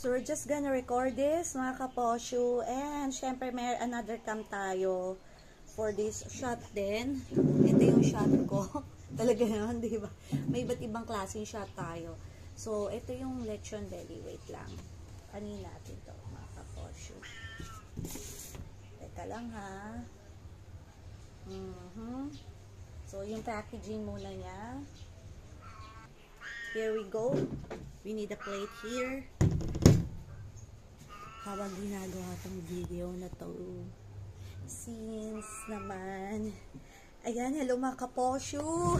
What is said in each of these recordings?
So, we're just gonna record this, mga kaposyo. And, syempre, may another cam tayo for this shot din. Ito yung shot ko. Talaga naman, di ba? May iba't ibang klaseng shot tayo. So, ito yung lechon belly. Wait lang. Kanin natin to, mga kaposyo. Teka lang, ha? So, yung packaging muna niya. Here we go. We need a plate here. Habang ginagawa tong video na to. Since naman, ayan, hello mga kaposyo.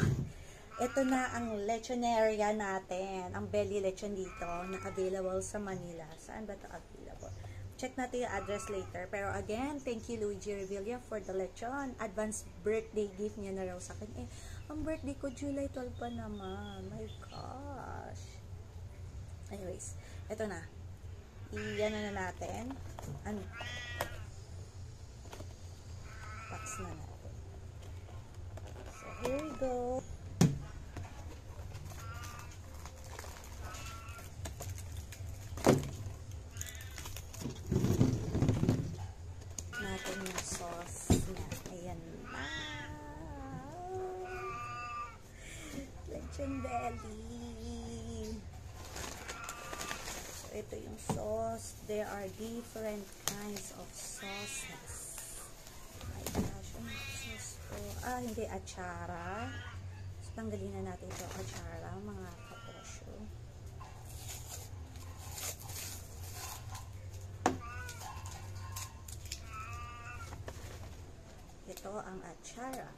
Ito na ang lechoneria natin. Ang belly lechon dito na available sa Manila. Saan ba ito available? Check natin yung address later. Pero again, thank you Luigi Revilla for the lechon. Advance birthday gift niya na raw sa akin. Eh, ang birthday ko July 12 pa naman. My gosh. Anyways, ito na. Iyan na natin. Unbox na natin. So, here we go. Natin yung sauce na. Ayan na. Lechon belly. Ito yung sauce. There are different kinds of sauces. My gosh, ano sauce to? Ah, hindi achara. So, tanggalin na natin ito achara, mga kaposyo. Ito ang achara.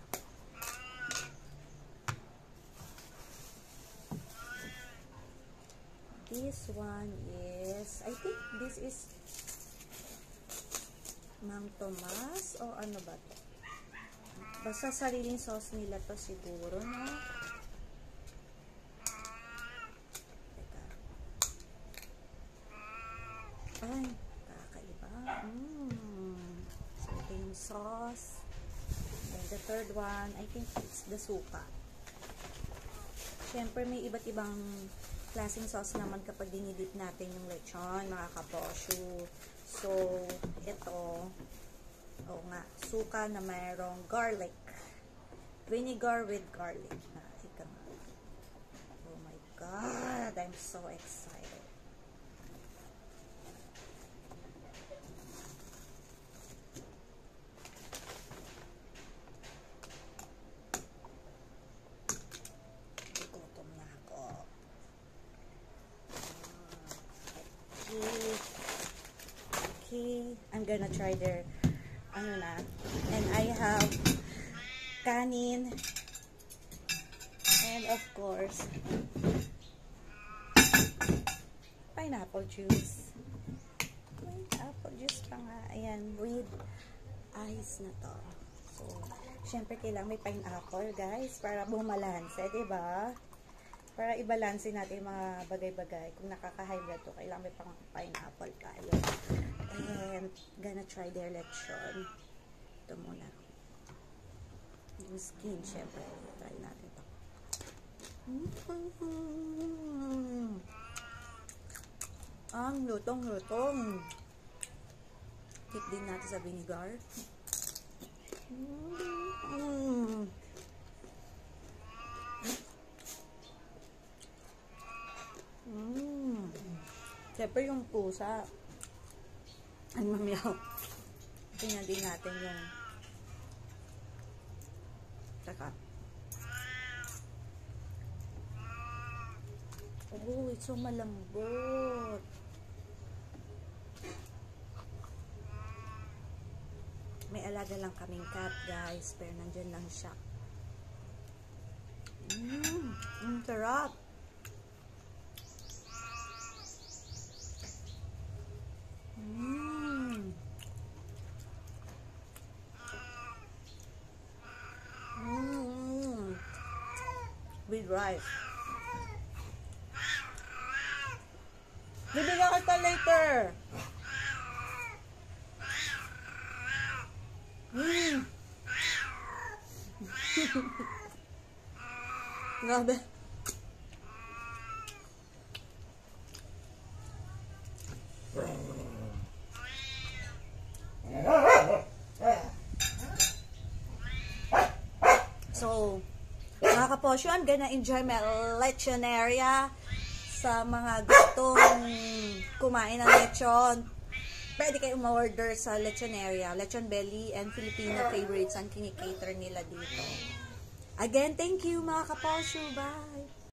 This one is, I think this is Mang Tomas o ano ba to? Basta sariling sauce nila to siguro, no? Teka. Ay, kakaiba. So, ito yung sauce. And the third one, I think it's the suka. Siyempre, may iba't ibang klaseng sauce naman kapag dinidip natin yung lechon, mga kaposyo. So, ito, oo nga, suka na mayroong garlic. Vinegar with garlic. Ika nga. Oh my God, I'm so excited. I'm gonna try their ano na, and I have kanin and of course pineapple juice pa nga, ayan, with ice na to. So syempre kailangan may pineapple guys para bumalanse, diba? Para i-balance natin yung mga bagay-bagay. Kung nakaka-high blood to, kailangan may pang pineapple tayo. And gonna try their lechon. Ito muna. Yung skin, syempre. Try natin ito. Ang lutong-lutong. Tip din natin sa vinegar. Siyempre yung pusa ang mamiyaw. Tingnan din natin yung saka. Oh, it's so malambot. May alaga lang kaming cat guys, pero nandyan lang siya. Ang sarap. With rice. Bibigyan kita later. Grabe. So, mga kaposyo, I'm gonna enjoy my lechonaria. Sa mga gustong kumain ng lechon, pwede kayong ma-order sa lechonaria, lechon belly, and Filipino favorites ang kinikater nila dito. Again, thank you mga kaposyo. Bye!